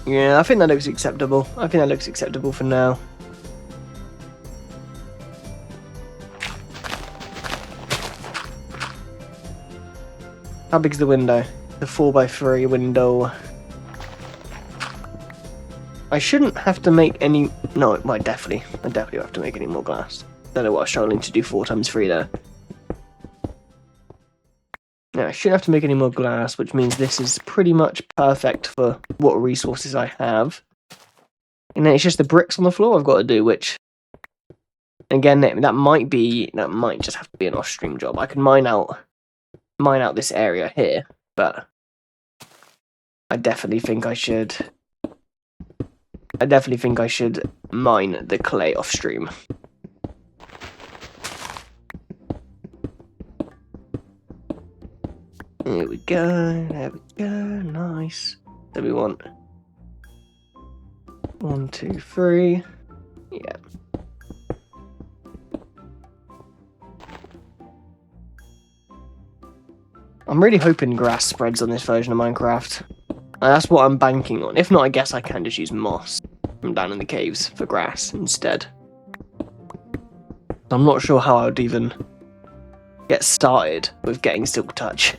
Yeah, I think that looks acceptable. I think that looks acceptable for now. How big's the window? The 4x3 window. I shouldn't have to make any... No, well, I definitely have to make any more glass. Don't know what I was struggling to do 4x3 there. Yeah, I shouldn't have to make any more glass, which means this is pretty much perfect for what resources I have. And then it's just the bricks on the floor I've got to do, which... Again, that might just have to be an off-stream job. I can mine out this area here, but I definitely think I should mine the clay off stream. There we go, nice. So we want 1, 2, 3. Yeah. I'm really hoping grass spreads on this version of Minecraft. That's what I'm banking on. If not, I guess I can just use moss from down in the caves for grass instead. I'm not sure how I would even get started with getting Silk Touch.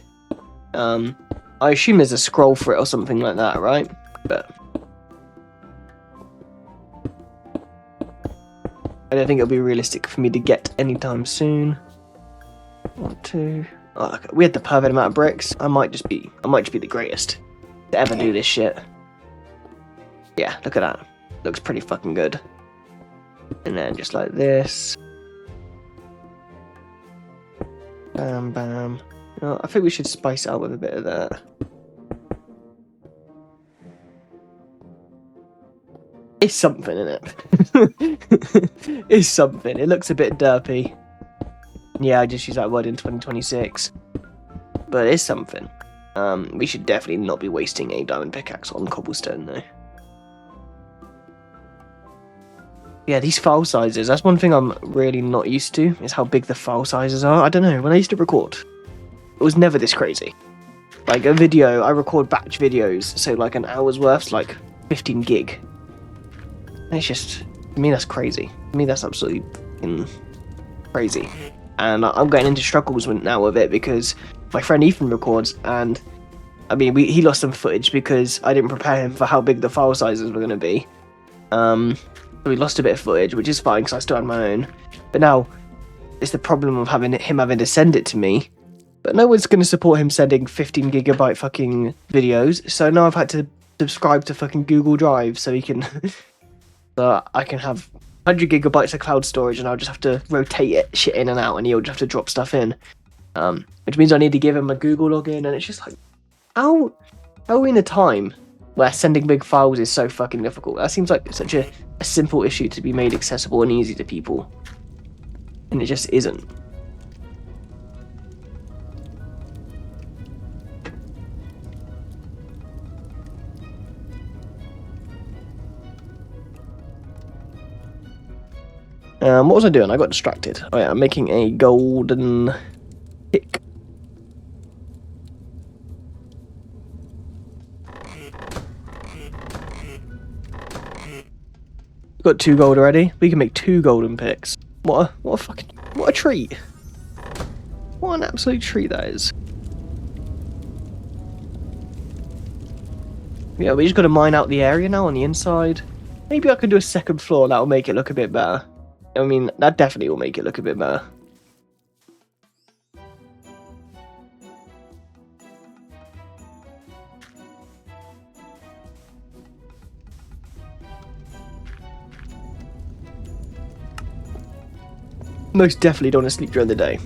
I assume there's a scroll for it or something like that, right? But I don't think it'll be realistic for me to get anytime soon. 1, 2. Oh, look, we had the perfect amount of bricks. I might just be the greatest to ever do this shit. Yeah, look at that. Looks pretty fucking good. And then just like this. Bam, bam. Oh, I think we should spice it up with a bit of that. It's something, isn't it? It's something. It looks a bit derpy. Yeah, I just used that word in 2026. But it's something. We should definitely not be wasting a diamond pickaxe on cobblestone, though. Yeah, these file sizes, that's one thing I'm really not used to, is how big the file sizes are. I don't know, when I used to record, it was never this crazy. Like a video, I record batch videos, so like an hour's worth's like 15 gig. And it's just, to me that's crazy. To me that's absolutely crazy. And I'm getting into struggles now with it because my friend Ethan records, and I mean, he lost some footage because I didn't prepare him for how big the file sizes were going to be. So we lost a bit of footage, which is fine because I still had my own. But now, it's the problem of him having to send it to me. But no one's going to support him sending 15 gigabyte fucking videos. So now I've had to subscribe to fucking Google Drive so he can... so I can have 100 gigabytes of cloud storage and I'll just have to rotate shit in and out and he'll just have to drop stuff in. Which means I need to give him a Google login, and it's just like, how are we in a time where sending big files is so fucking difficult? That seems like such a simple issue to be made accessible and easy to people. And it just isn't. What was I doing? I got distracted. Oh yeah, I'm making a golden pick. Got 2 gold already. We can make 2 golden picks. What a treat. What an absolute treat that is. Yeah, we just got to mine out the area now on the inside. Maybe I can do a second floor. That'll make it look a bit better. I mean, that definitely will make it look a bit better. Most definitely don't want to sleep during the day.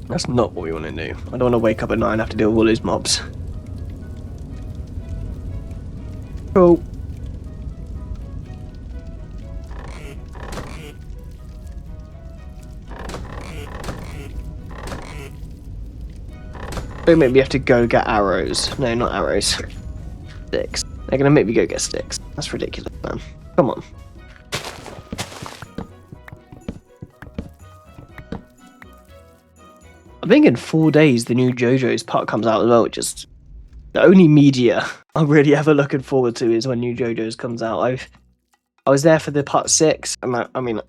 That's not what we want to do. I don't want to wake up at night and have to deal with all those mobs. Cool. Don't make me have to go get arrows. No, not arrows. Sticks. They're gonna make me go get sticks. That's ridiculous, man. Come on. I think in 4 days the new JoJo's part comes out as well, which is The only media I'm really ever looking forward to is when new JoJo's comes out. I was there for the part 6, and I mean,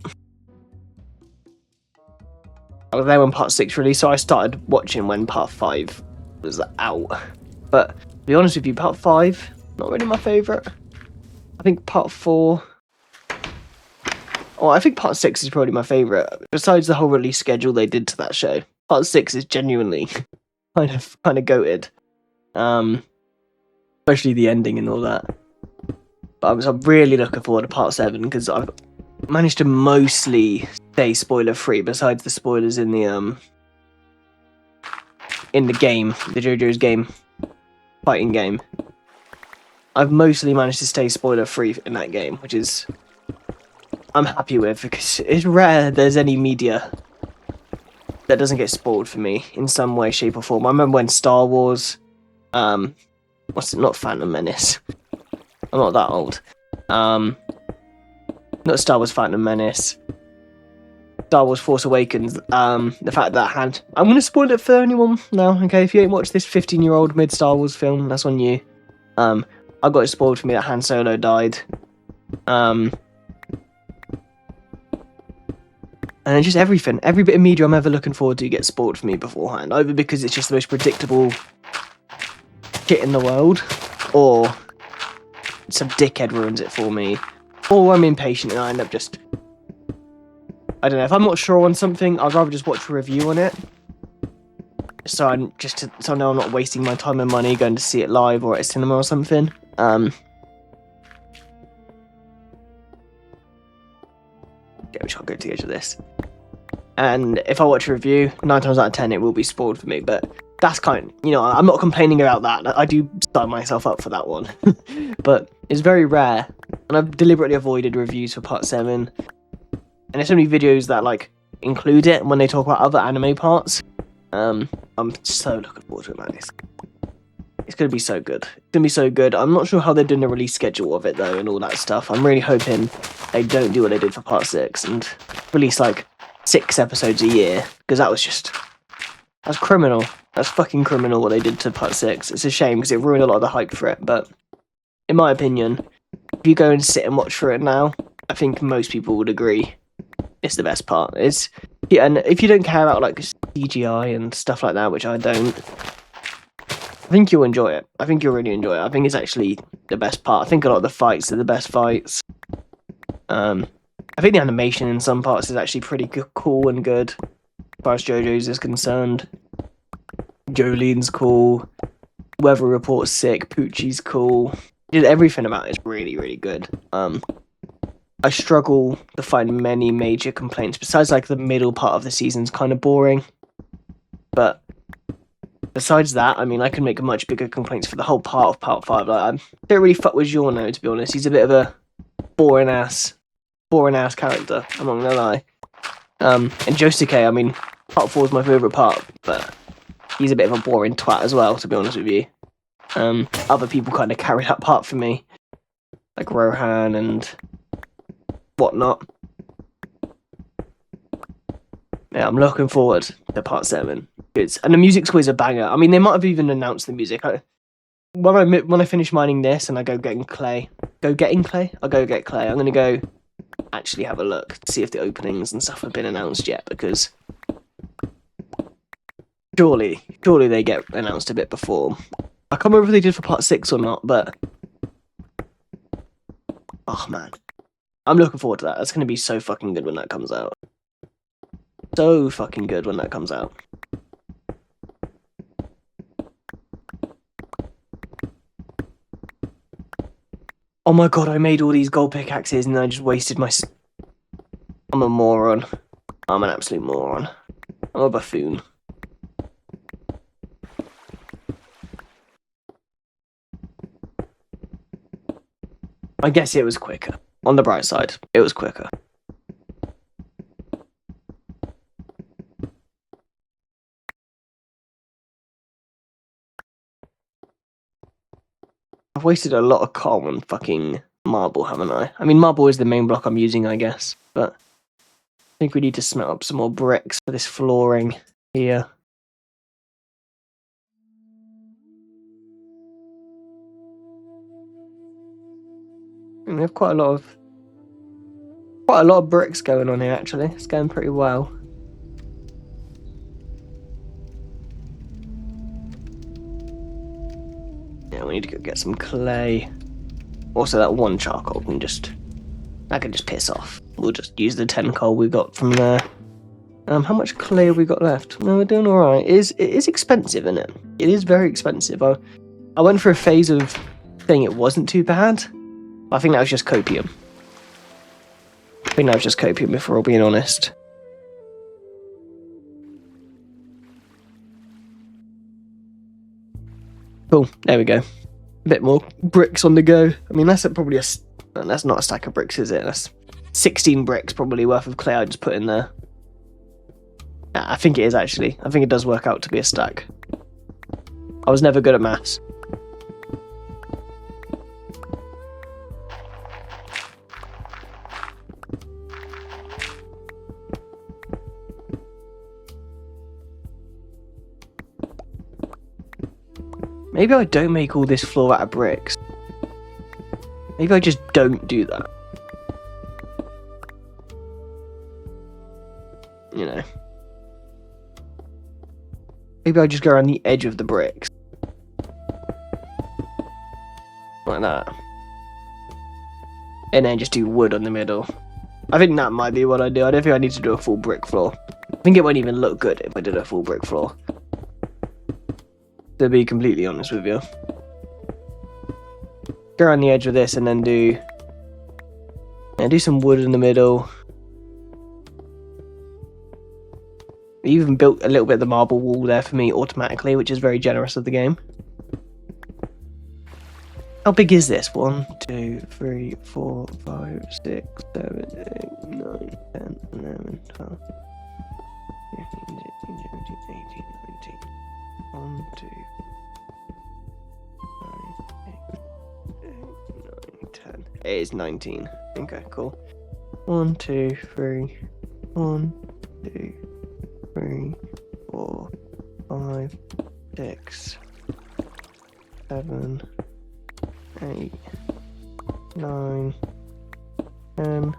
I was there when part 6 released, so I started watching when part 5 was out. But to be honest with you, part 5, not really my favourite. I think part 4... Oh, I think part 6 is probably my favourite. Besides the whole release schedule they did to that show, part 6 is genuinely kind of goated. Especially the ending and all that. But I'm really looking forward to part 7 because I've managed to mostly stay spoiler free. Besides the spoilers in the game, the JoJo's game, fighting game, I've mostly managed to stay spoiler free in that game, which is I'm happy with because it's rare there's any media that doesn't get spoiled for me in some way, shape, or form. I remember when Star Wars, what's it? Not Phantom Menace. I'm not that old. Not Star Wars Phantom Menace. Star Wars Force Awakens. The fact that I'm going to spoil it for anyone now. Okay, if you ain't watched this 15-year-old mid Star Wars film, that's on you. I got it spoiled for me that Han Solo died. And then just everything, every bit of media I'm ever looking forward to gets spoiled for me beforehand. Either because it's just the most predictable shit in the world, or some dickhead ruins it for me, or I'm impatient and I end up just... I don't know, if I'm not sure on something, I'd rather just watch a review on it. So I know I'm not wasting my time and money going to see it live or at a cinema or something. Which I'll go to the edge of this. And if I watch a review, 9 times out of 10 it will be spoiled for me, but that's I'm not complaining about that. I do sign myself up for that one. But it's very rare, and I've deliberately avoided reviews for part 7. And there's so many videos that include it when they talk about other anime parts. I'm so looking forward to it, man. It's going to be so good. It's going to be so good. I'm not sure how they're doing the release schedule of it, though, and all that stuff. I'm really hoping they don't do what they did for part 6 and release, 6 episodes a year, because that's criminal. That's fucking criminal what they did to part 6. It's a shame, because it ruined a lot of the hype for it, but in my opinion, if you go and sit and watch for it now, I think most people would agree it's the best part. And if you don't care about, CGI and stuff like that, which I don't, I think you'll enjoy it. I think you'll really enjoy it. I think it's actually the best part. I think a lot of the fights are the best fights. I think the animation in some parts is actually pretty cool and good, as far as JoJo's is concerned. Jolene's cool. Weather Report's sick. Poochie's cool. Everything about it is really, really good. I struggle to find many major complaints, besides the middle part of the season's kind of boring. But besides that, I mean, I can make much bigger complaints for the whole part of part 5. I don't really fuck with Giorno, to be honest. He's a bit of a boring ass character, I'm not gonna lie. And Josuke, I mean, part 4 is my favourite part, but he's a bit of a boring twat as well, to be honest with you. Other people kind of carry that part for me, like Rohan and whatnot. Yeah, I'm looking forward to part 7. And the music's always a banger. I mean, they might have even announced the music. When I finish mining this and I go get clay. I'll go get clay. I'm gonna go actually have a look to see if the openings and stuff have been announced yet, because surely they get announced a bit before. I can't remember if they did for part 6 or not, but oh man, I'm looking forward to that. That's gonna be so fucking good when that comes out. So fucking good when that comes out. Oh my god, I made all these gold pickaxes and I just wasted I'm a moron. I'm an absolute moron. I'm a buffoon. I guess it was quicker. On the bright side, it was quicker. I've wasted a lot of coal on fucking marble, haven't I? I mean, marble is the main block I'm using, I guess, but I think we need to smelt up some more bricks for this flooring here. And we have quite a lot of bricks going on here. Actually, it's going pretty well. Yeah, we need to go get some clay. Also, that one charcoal can just piss off. We'll just use the 10 coal we got from there. How much clay have we got left? No, we're doing all right. It is expensive, isn't it? It is very expensive. I went for a phase of saying it wasn't too bad. I think that was just copium. If we're all being honest. Cool, there we go. A bit more bricks on the go. I mean, that's probably that's not a stack of bricks, is it? That's 16 bricks probably worth of clay I just put in there. I think it is, actually. I think it does work out to be a stack. I was never good at maths. Maybe I don't make all this floor out of bricks. Maybe I just don't do that. You know. Maybe I just go around the edge of the bricks. Like that. And then just do wood on the middle. I think that might be what I do. I don't think I need to do a full brick floor. I think it won't even look good if I did a full brick floor. To be completely honest with you. Go around the edge of this and then do some wood in the middle. They even built a little bit of the marble wall there for me automatically, which is very generous of the game. How big is this? 1, 2, 3, 4, 5, 6, 7, 8, 9, 10, 11, 12, 15, 16, 17, 18, 19. 1, 2, 5, 6, 8, 9, 10. It is 19. Okay, cool. 1, 2, 3. 1, 2, 3, 4, 5, 6, 7, 8, 9, 10,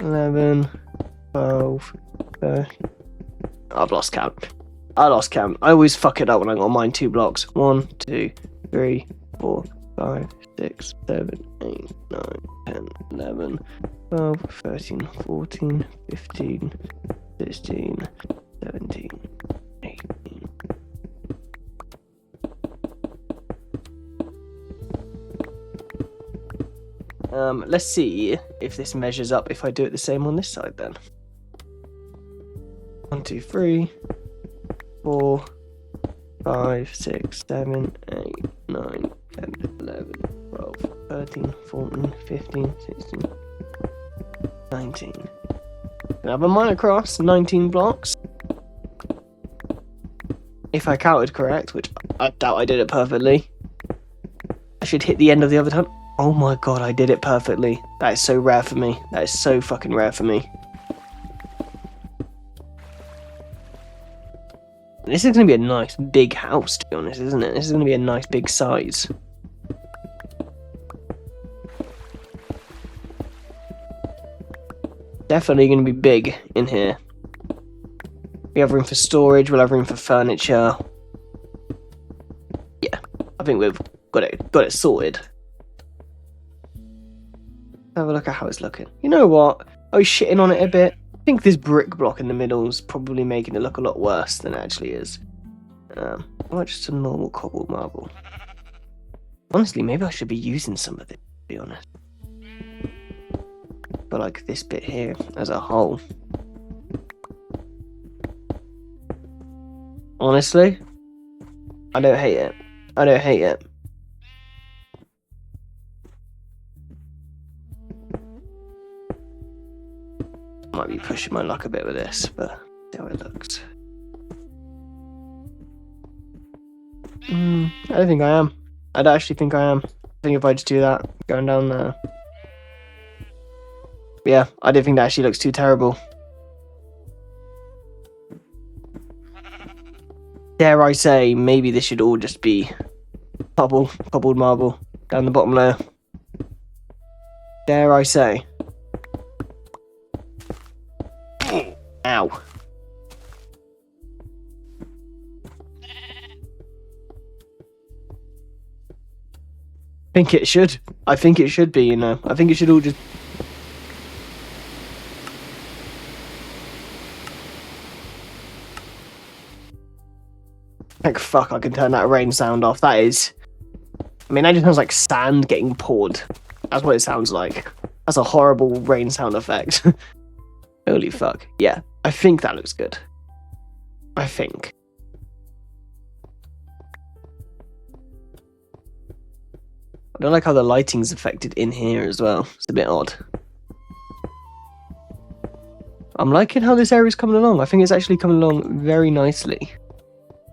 11, 12, 13. I've lost count. I always fuck it up when I got mine 2 blocks. 1, 2, 3, 4, 5, 6, 7, 8, 9, 10, 11, 12, 13, 14, 15, 16, 17, 18. Let's see if this measures up if I do it the same on this side then. 1, 2, 3, 4, 5, 6, 7, 8, 9, 10, 11, 12, 13, 14, 15, 16, 19. I have a mine across 19 blocks. If I counted correct, which I doubt I did it perfectly. I should hit the end of the other tunnel. Oh my god, I did it perfectly. That is so rare for me. That is so fucking rare for me. This is going to be a nice big house, to be honest, isn't it? This is going to be a nice big size. Definitely going to be big in here. We have room for storage, we'll have room for furniture. Yeah, I think we've got it sorted. Have a look at how it's looking. You know what? I was shitting on it a bit. I think this brick block in the middle is probably making it look a lot worse than it actually is. Or just a normal cobbled marble. Honestly, maybe I should be using some of it, to be honest. But like this bit here as a whole. Honestly, I don't hate it. I don't hate it. Might be pushing my luck a bit with this, but see how it looks. I don't think I am. I don't actually think I am. I think if I just do that, going down there. Yeah, I don't think that actually looks too terrible. Dare I say, maybe this should all just be cobbled marble. down the bottom layer. Dare I say. Ow. I think it should. I think it should be, you know. I think it should all just... Like, fuck, I can turn that rain sound off. That is... I mean, that just sounds like sand getting poured. That's what it sounds like. That's a horrible rain sound effect. Holy fuck. Yeah, I think that looks good. I think. I don't like how the lighting's affected in here as well. It's a bit odd. I'm liking how this area's coming along. I think it's actually coming along very nicely.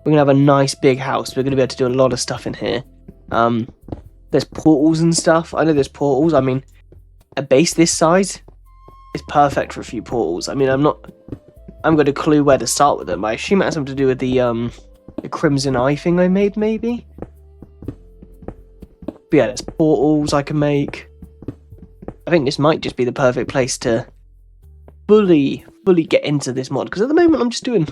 We're going to have a nice big house. We're going to be able to do a lot of stuff in here. There's portals and stuff. I know there's portals. I mean, a base this size is perfect for a few portals. I mean, I haven't got a clue where to start with them. I assume it has something to do with the Crimson Eye thing I made, maybe? But yeah, there's portals I can make. I think this might just be the perfect place to fully get into this mod. Because at the moment, I'm just doing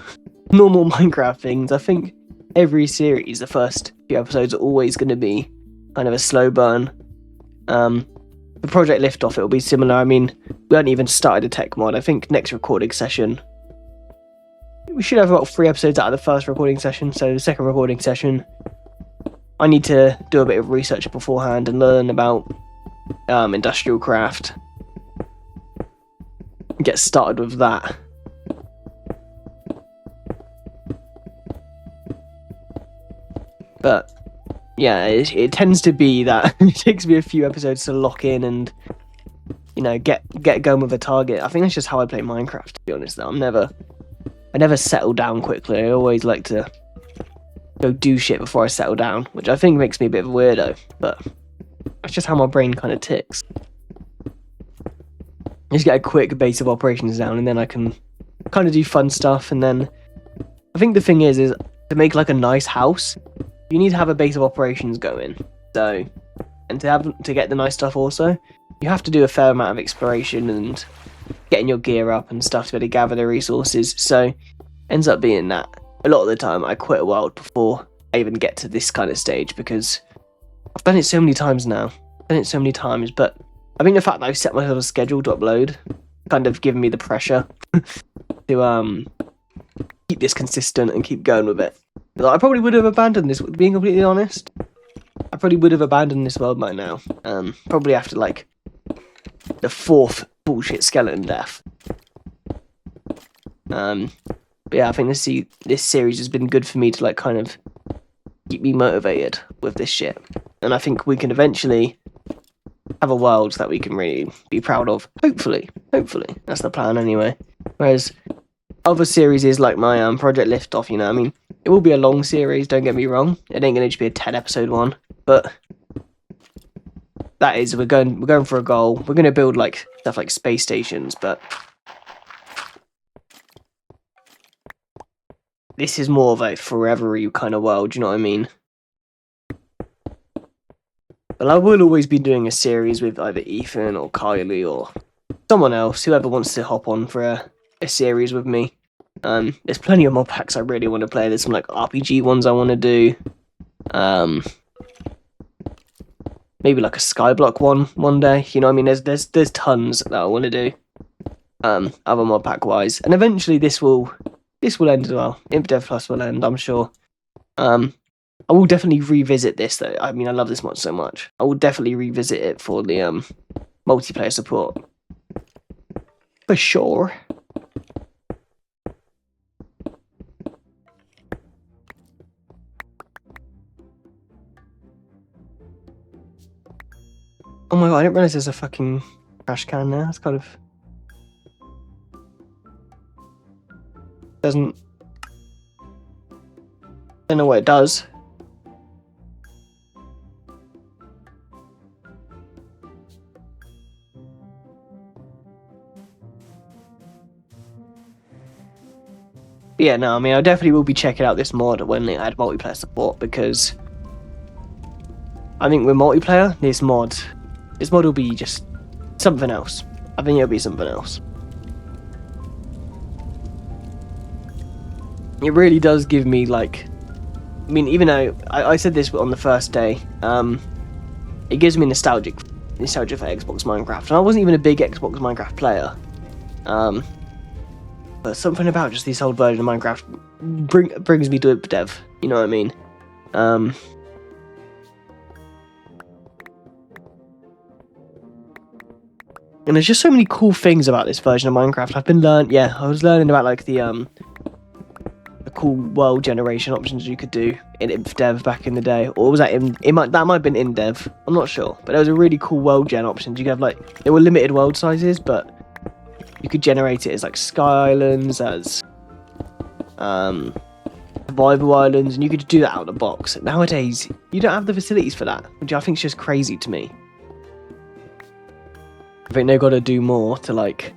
normal Minecraft things. I think every series, the first few episodes are always going to be kind of a slow burn. The Project Liftoff, it'll be similar. I mean, we haven't even started a tech mod. I think next recording session, we should have about 3 episodes out of the first recording session. So the second recording session, I need to do a bit of research beforehand and learn about industrial craft. Get started with that. But yeah, it tends to be that it takes me a few episodes to lock in and, you know, get going with a target. I think that's just how I play Minecraft, to be honest, though. I never settle down quickly. I always like to go do shit before I settle down, which I think makes me a bit of a weirdo, but that's just how my brain kind of ticks. Just get a quick base of operations down, and then I can kind of do fun stuff, and then I think the thing is to make like a nice house, you need to have a base of operations going. So, and to get the nice stuff also, you have to do a fair amount of exploration and getting your gear up and stuff to be able to gather the resources. So, ends up being that a lot of the time I quit a world before I even get to this kind of stage, because I've done it so many times now. But I think the fact that I've set myself a schedule to upload kind of given me the pressure to keep this consistent and keep going with it. I probably would have abandoned this, being completely honest. I probably would have abandoned this world by now. Probably after like the 4th bullshit skeleton death. But yeah, I think this series has been good for me to like kind of keep me motivated with this shit. And I think we can eventually have a world that we can really be proud of. Hopefully. That's the plan anyway. Whereas other series is like my Project Liftoff, you know, I mean, it will be a long series, don't get me wrong. It ain't gonna just be a 10 episode one, but that is, we're going for a goal. We're gonna build like stuff like space stations, but this is more of a forever-y kind of world, you know what I mean? But I will always be doing a series with either Ethan or Kylie or someone else, whoever wants to hop on for a series with me. There's plenty of mod packs I really want to play. There's some like RPG ones I want to do. Maybe like a Skyblock one day. You know what I mean? There's tons that I want to do. Other mod pack wise, and eventually this will end as well. Infdev Plus will end, I'm sure. I will definitely revisit this though. I mean, I love this mod so much. I will definitely revisit it for the multiplayer support. For sure. Oh my god, I didn't realise there's a fucking trash can there. It's kind of... Don't know what it does. But yeah, no, I mean, I definitely will be checking out this mod when they add multiplayer support, because I think with multiplayer, this mod will be just something else. I think it'll be something else. It really does give me like, I mean, even though I said this on the first day, it gives me nostalgia for Xbox Minecraft, and I wasn't even a big Xbox Minecraft player. But something about just this old version of Minecraft brings me to Infdev. You know what I mean? And there's just so many cool things about this version of Minecraft. I was learning about like the cool world generation options you could do in Infdev back in the day, or was that that might have been Infdev, I'm not sure, but there was a really cool world gen options. You could have like, there were limited world sizes, but you could generate it as like sky islands, as survival islands, and you could do that out of the box. Nowadays you don't have the facilities for that, which I think is just crazy to me. I think they've got to do more to like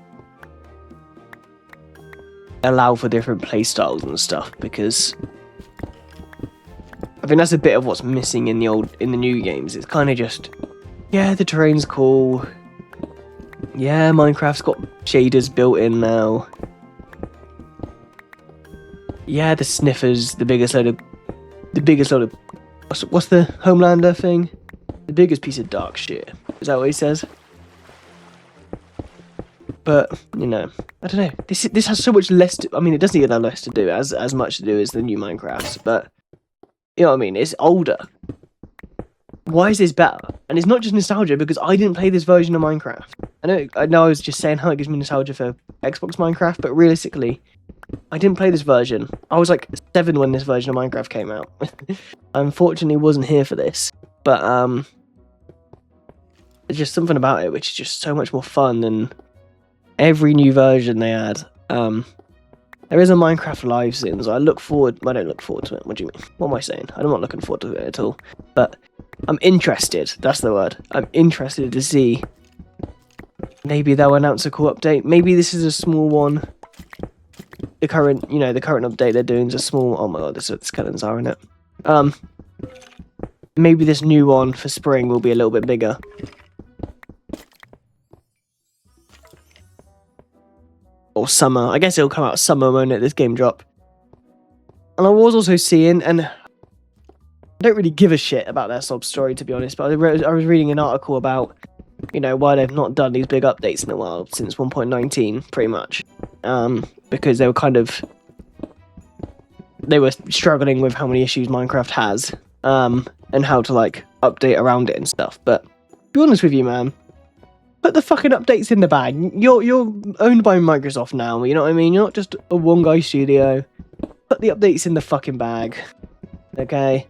allow for different playstyles and stuff, because I think that's a bit of what's missing in the new games. It's kind of just, yeah, the terrain's cool, yeah, Minecraft's got shaders built in now, yeah, the sniffers, the biggest load of what's the Homelander thing, the biggest piece of dark shit, is that what he says? But, you know, I don't know. This has so much less to... I mean, it doesn't even have less to do, as much to do as the new Minecrafts. But, you know what I mean? It's older. Why is this better? And it's not just nostalgia, because I didn't play this version of Minecraft. I know I was just saying how it gives me nostalgia for Xbox Minecraft, but realistically, I didn't play this version. I was like 7 when this version of Minecraft came out. I unfortunately wasn't here for this. But, there's just something about it which is just so much more fun than every new version they add. There is a Minecraft live soon, so I don't look forward to it. What do you mean? What am I saying? I'm not looking forward to it at all. But I'm interested. That's the word. I'm interested to see. Maybe they'll announce a cool update. Maybe this is a small one. The current update they're doing is a small. Oh my god, the skeletons are in it. Maybe this new one for spring will be a little bit bigger. Or summer. I guess it'll come out summer, won't it, this game drop? And I was also seeing, and I don't really give a shit about their sob story, to be honest, but I was reading an article about, you know, why they've not done these big updates in a while, since 1.19, pretty much. Because they were struggling with how many issues Minecraft has, and how to, like, update around it and stuff. But, to be honest with you, man, put the fucking updates in the bag. You're owned by Microsoft now, you know what I mean? You're not just a one-guy studio. Put the updates in the fucking bag, okay?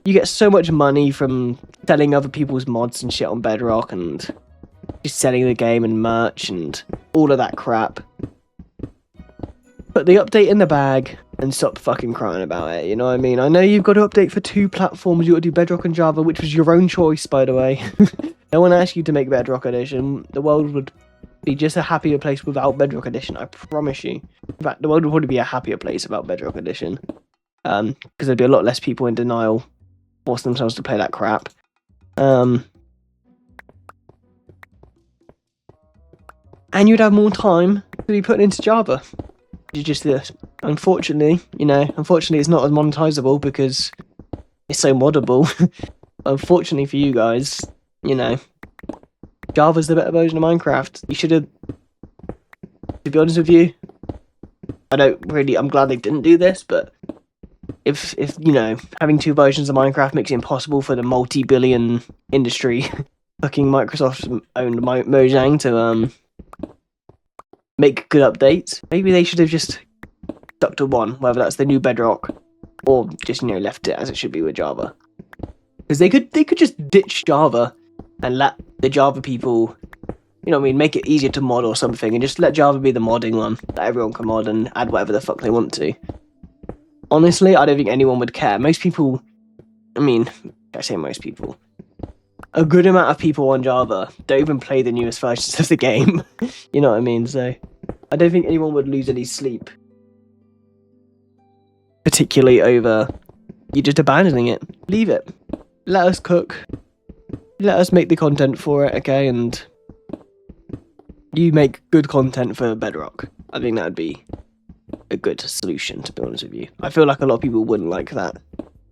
You get so much money from selling other people's mods and shit on Bedrock, and just selling the game and merch and all of that crap. Put the update in the bag and stop fucking crying about it, you know what I mean? I know you've got to update for 2 platforms. You've got to do Bedrock and Java, which was your own choice, by the way. No one asked you to make Bedrock Edition. The world would be just a happier place without Bedrock Edition, I promise you. In fact, the world would probably be a happier place without Bedrock Edition. Because there'd be a lot less people in denial, force themselves to play that crap. And you'd have more time to be putting into Java. It's just this. Unfortunately, it's not as monetizable because it's so moddable. Unfortunately for you guys, you know, Java's the better version of Minecraft. You should have, to be honest with you, I'm glad they didn't do this, but if you know, having 2 versions of Minecraft makes it impossible for the multi-billion industry fucking Microsoft-owned Mojang to make good updates, maybe they should have just stuck to one, whether that's the new Bedrock or just, you know, left it as it should be with Java. Because they could just ditch Java and let the Java people, you know what I mean, make it easier to mod or something, and just let Java be the modding one that everyone can mod and add whatever the fuck they want to. Honestly, I don't think anyone would care. Most people, I mean, I say most people, a good amount of people on Java don't even play the newest versions of the game. You know what I mean? So I don't think anyone would lose any sleep, particularly over you just abandoning it. Leave it let us cook. Let us make the content for it, okay? And you make good content for Bedrock. I think that'd be a good solution, to be honest with you. I feel like a lot of people wouldn't like that.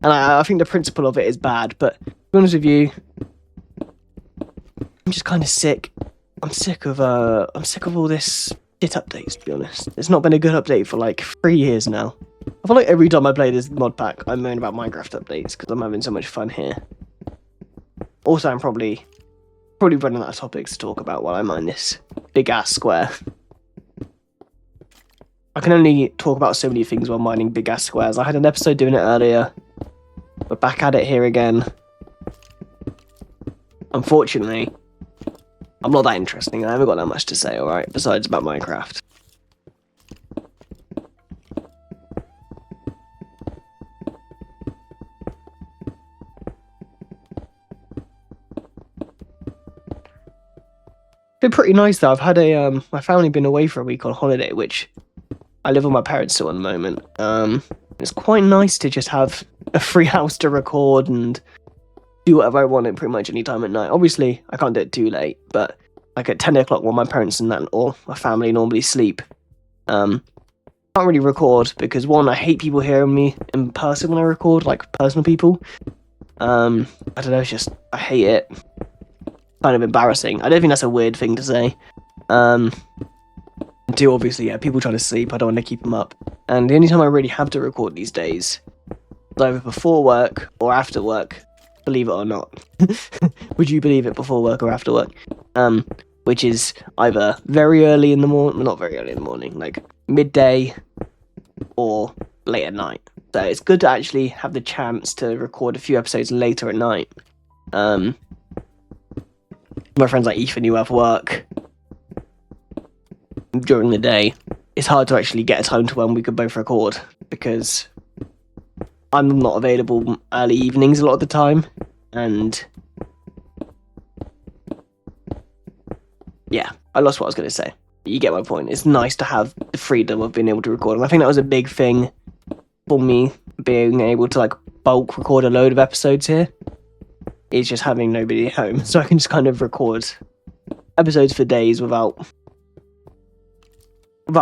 And I think the principle of it is bad, but to be honest with you, I'm just kind of sick. I'm sick of all this shit updates, to be honest. It's not been a good update for like 3 years now. I feel like every time I play this mod pack, I moan about Minecraft updates because I'm having so much fun here. Also, I'm probably running out of topics to talk about while I mine this big ass square. I can only talk about so many things while mining big ass squares. I had an episode doing it earlier. We're back at it here again. Unfortunately, I'm not that interesting. I haven't got that much to say, alright? Besides about Minecraft. Been pretty nice though. I've had my family been away for a week on holiday, which I live with my parents still at the moment. It's quite nice to just have a free house to record and do whatever I want at pretty much any time at night. Obviously, I can't do it too late, but like at 10 o'clock when my parents and that or my family normally sleep, can't really record because one, I hate people hearing me in person when I record, like personal people. I don't know, it's just I hate it. Kind of embarrassing. I don't think that's a weird thing to say. Two, obviously, yeah, people trying to sleep. I don't want to keep them up. And the only time I really have to record these days is either before work or after work. Believe it or not. Would you believe it, before work or after work? Which is either very early in the morning, not very early in the morning, like midday or late at night. So it's good to actually have the chance to record a few episodes later at night. My friends like Ethan, who have work during the day, it's hard to actually get a time to when we could both record because I'm not available early evenings a lot of the time, and yeah, I lost what I was going to say. You get my point. It's nice to have the freedom of being able to record, and I think that was a big thing for me, being able to like bulk record a load of episodes here. Is just having nobody at home, so I can just kind of record episodes for days without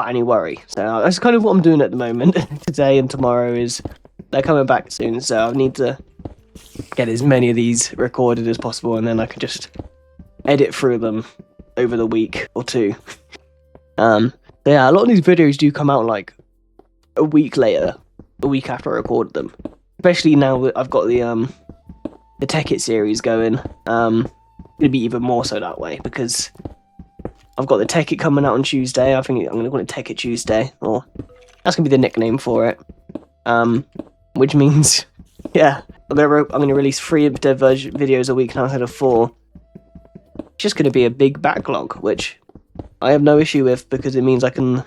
any worry. So that's kind of what I'm doing at the moment. Today and tomorrow is they're coming back soon, so I need to get as many of these recorded as possible, and then I can just edit through them over the week or two. So yeah, a lot of these videos do come out like a week later, a week after I record them. Especially now that I've got the Tech It series going, it'll be even more so that way because I've got the Tech It coming out on Tuesday. I think I'm going to call it Tech It Tuesday, or that's going to be the nickname for it. Which means, yeah, I'm going to release 3 Infdev videos a week now instead of 4. It's just going to be a big backlog, which I have no issue with because it means I can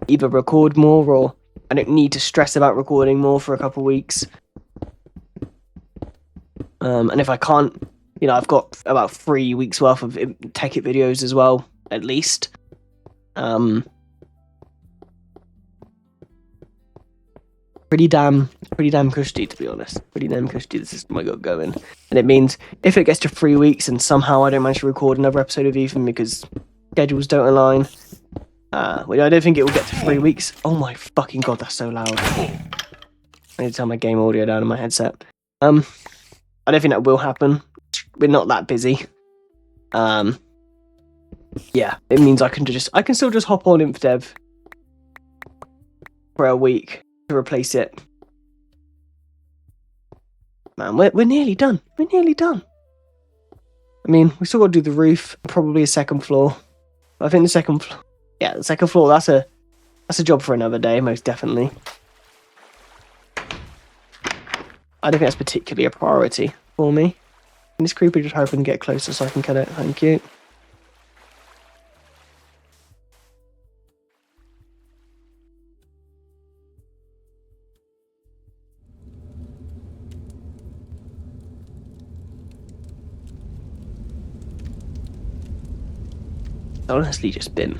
either record more or I don't need to stress about recording more for a couple of weeks. And if I can't, you know, I've got about 3 weeks worth of Tech It videos as well, at least. Pretty damn cushy, to be honest. Pretty damn cushy, the system I got going. And it means if it gets to 3 weeks and somehow I don't manage to record another episode of Ethan because schedules don't align, well, I don't think it will get to 3 weeks. Oh my fucking god, that's so loud. I need to turn my game audio down on my headset. I don't think that will happen. We're not that busy. Yeah, it means I can still just hop on Infdev for a week to replace it. Man, we're nearly done. We're nearly done. I mean, we still got to do the roof, probably a second floor. I think the second floor, that's a job for another day, most definitely. I don't think that's particularly a priority for me. Can this creeper just hurry up and get closer so I can kill it? Thank you. Honestly, just been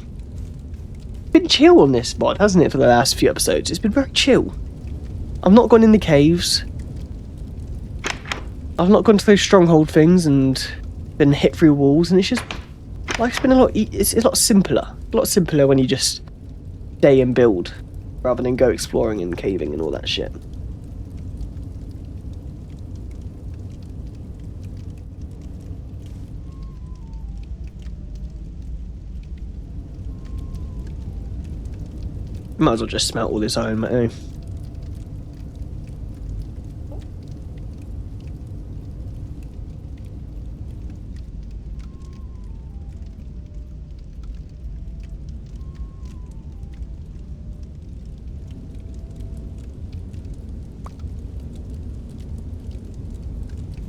chill on this mod, hasn't it, for the last few episodes? It's been very chill. I've not gone in the caves. I've not gone to those stronghold things and been hit through walls, and it's just life's been a lot. It's a lot simpler. A lot simpler when you just stay and build, rather than go exploring and caving and all that shit. Might as well just smelt all this iron, mate.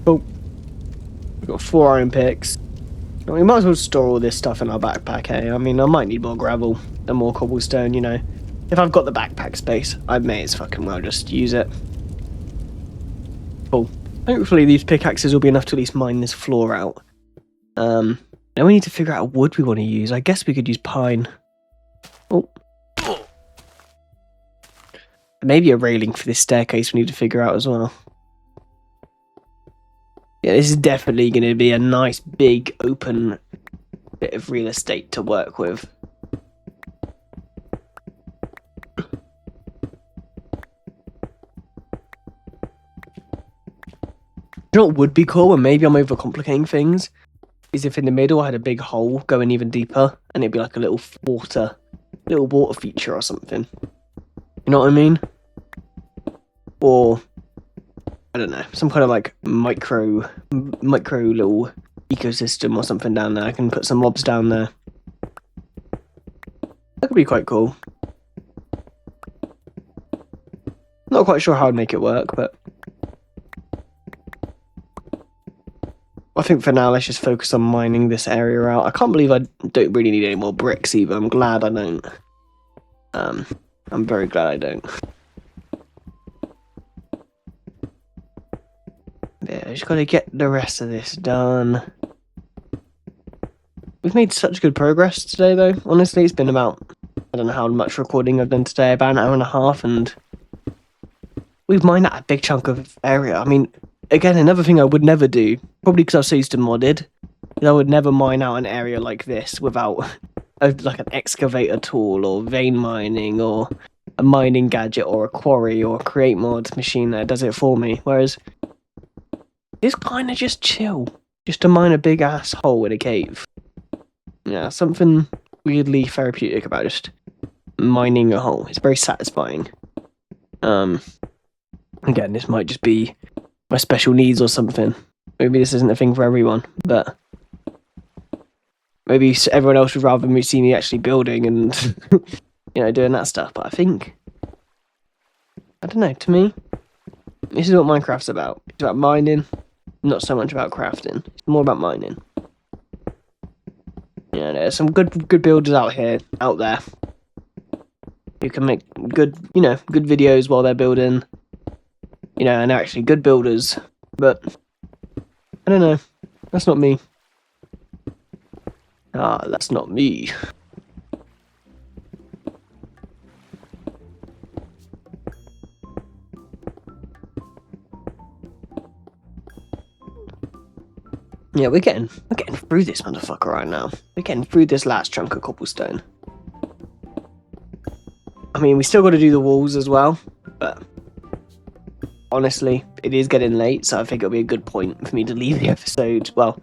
Oh, we've got 4 iron picks. We might as well store all this stuff in our backpack, eh? I mean, I might need more gravel and more cobblestone, you know. If I've got the backpack space, I may as fucking well just use it. Cool. Hopefully these pickaxes will be enough to at least mine this floor out. Now we need to figure out what wood we want to use. I guess we could use pine. Oh. Maybe a railing for this staircase we need to figure out as well. Yeah, this is definitely going to be a nice, big, open bit of real estate to work with. You know what would be cool, and maybe I'm overcomplicating things, is if in the middle I had a big hole going even deeper, and it'd be like a little water feature or something. You know what I mean? Or, I don't know, some kind of like micro little ecosystem or something down there. I can put some mobs down there. That could be quite cool. Not quite sure how I'd make it work, but I think for now let's just focus on mining this area out. I can't believe I don't really need any more bricks either. I'm glad I don't. I'm very glad I don't. Yeah, just gotta get the rest of this done. We've made such good progress today though. Honestly, it's been about, I don't know how much recording I've done today, about an hour and a half, and we've mined out a big chunk of area. I mean, again, another thing I would never do, probably because I was so used to modded, is I would never mine out an area like this without like an excavator tool or vein mining or a mining gadget or a quarry or a create mod machine that does it for me. Whereas it's kind of just chill, just to mine a big ass hole in a cave. Yeah, something weirdly therapeutic about just mining a hole. It's very satisfying. Again, this might just be my special needs or something. Maybe this isn't a thing for everyone, but maybe everyone else would rather see me actually building and you know, doing that stuff. But I think, I don't know, to me, this is what Minecraft's about. It's about mining, not so much about crafting. It's more about mining. Yeah, there's some good builders out there. You can make good videos while they're building. You know, and they're actually good builders. But I don't know. That's not me. That's not me. Yeah, we're getting through this motherfucker right now. We're getting through this last chunk of cobblestone. I mean, we still got to do the walls as well, but honestly, it is getting late, so I think it'll be a good point for me to leave the episode. Well,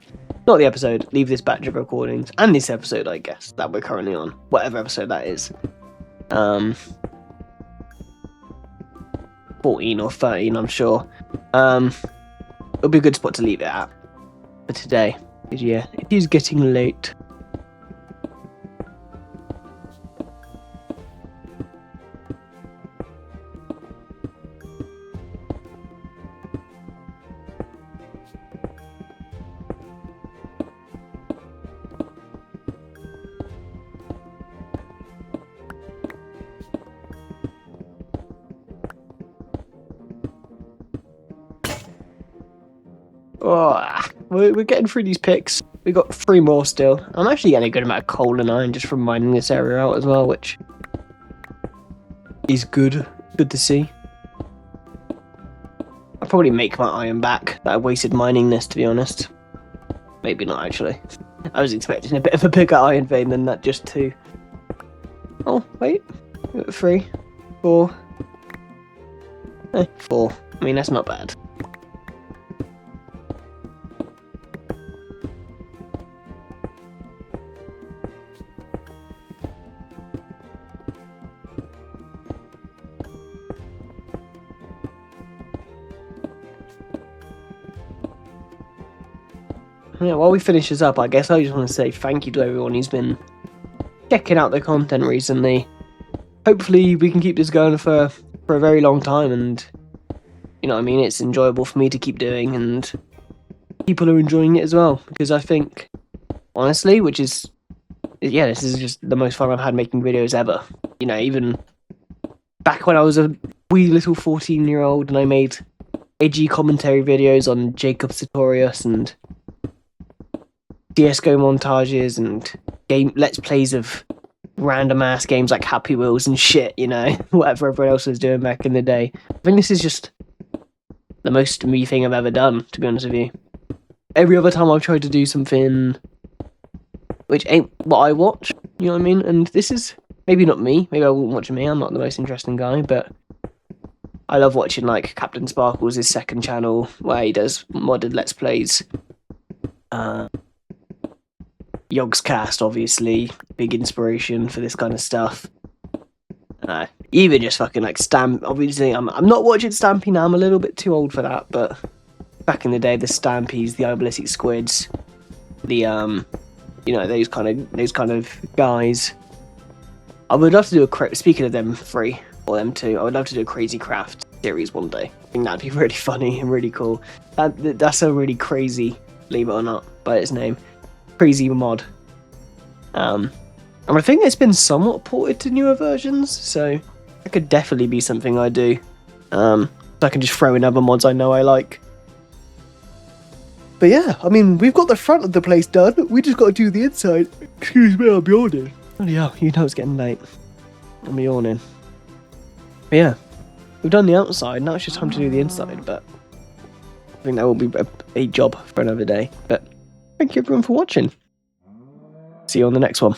not the episode, leave this batch of recordings, and this episode, I guess, that we're currently on. Whatever episode that is. 14 or 13, I'm sure. It'll be a good spot to leave it at for today. Because, yeah, it is getting late. Oh, we're getting through these picks. We got 3 more still. I'm actually getting a good amount of coal and iron just from mining this area out as well, which is good. Good to see. I probably make my iron back. That I wasted mining this, to be honest. Maybe not, actually. I was expecting a bit of a bigger iron vein than that, just 2. Oh, wait. 3, 4. 4. I mean, that's not bad. Yeah, while we finish this up, I guess I just want to say thank you to everyone who's been checking out the content recently. Hopefully we can keep this going for a very long time, and you know what I mean, it's enjoyable for me to keep doing, and people are enjoying it as well, because I think, honestly, this is just the most fun I've had making videos ever. You know, even back when I was a wee little 14-year-old and I made edgy commentary videos on Jacob Sartorius and CSGO montages and let's plays of random ass games like Happy Wheels and shit, you know, whatever everyone else was doing back in the day. I think this is just the most me thing I've ever done, to be honest with you. Every other time I've tried to do something which ain't what I watch, you know what I mean? And this is maybe not me, maybe I wouldn't watch me, I'm not the most interesting guy, but I love watching like Captain Sparkles' his second channel where he does modded Let's Plays. Yogscast, obviously, big inspiration for this kind of stuff. Even just fucking like Stamp. Obviously, I'm not watching Stampy now. I'm a little bit too old for that. But back in the day, the Stampies, the Iblistic Squids, the you know, those kind of guys. I would love to do speaking of them 3 or them 2, I would love to do a Crazy Craft series one day. I think that'd be really funny and really cool. That's a really crazy, believe it or not, by its name. Crazy mod. And I think it's been somewhat ported to newer versions, so that could definitely be something I do. So I can just throw in other mods I know I like. But yeah, I mean, we've got the front of the place done. We just got to do the inside. Excuse me, I'm yawning. Oh yeah, you know it's getting late. I'm yawning. But yeah, we've done the outside. Now it's just time to do the inside. But I think that will be a job for another day. But thank you everyone for watching. See you on the next one.